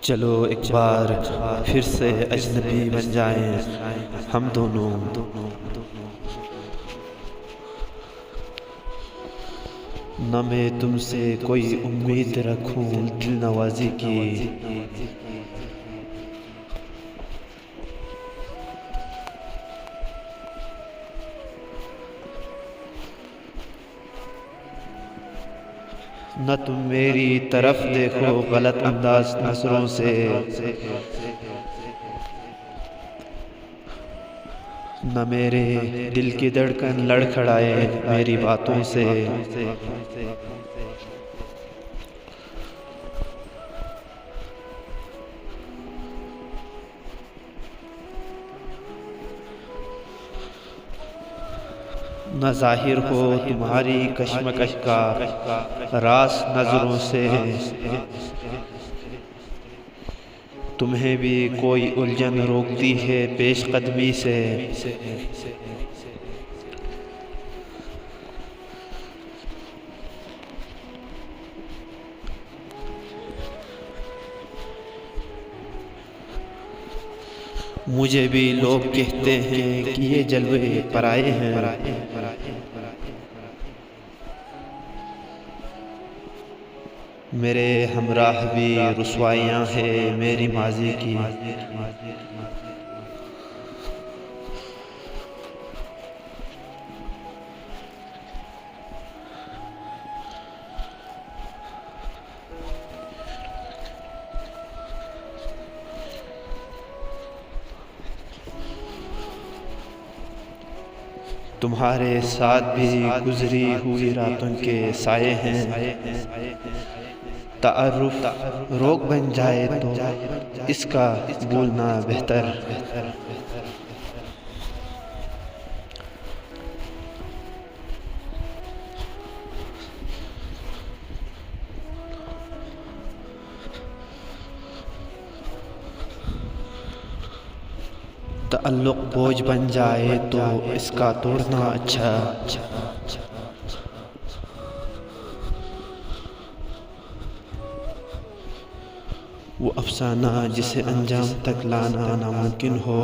चलो एक बार फिर से अजनबी बन जाएं हम दोनों। न मैं तुमसे कोई उम्मीद रखूं दिल नवाजी की, न तुम मेरी तरफ देखो गलत अंदाज नजरों से, न मेरे दिल की धड़कन लड़खड़ाए मेरी बातों से। न जाहिर हो तुम्हारी कश्मकश का रास नजरों से, तुम्हें भी कोई उलझन रोकती है पेशकदमी से। मुझे भी लोग कहते हैं कि ये जलवे पराए हैं, मेरे हमराह भी रुसवाइयाँ हैं मेरी माजी की। तुम्हारे साथ भी गुजरी हुई रातों के साए हैं, तारुफ रोग बन जाए तो इसका भूलना बेहतर। ताल्लुक बोझ बन जाए तो इसका तोड़ना अच्छा। वो अफसाना जिसे अंजाम तक लाना नामुमकिन हो,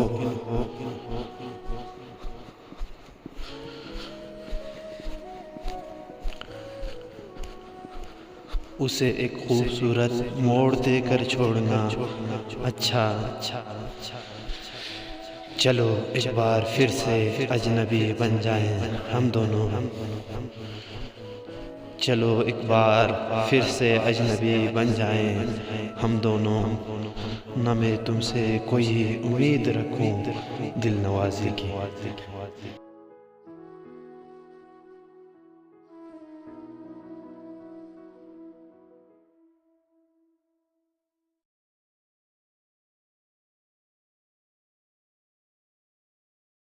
उसे एक खूबसूरत मोड़ देकर छोड़ना अच्छा। चलो एक बार फिर से अजनबी बन जाएं हम दोनों। चलो एक बार फिर से अजनबी बन जाएं हम दोनों। न मैं तुमसे कोई उम्मीद रखूं दिल नवाजी की।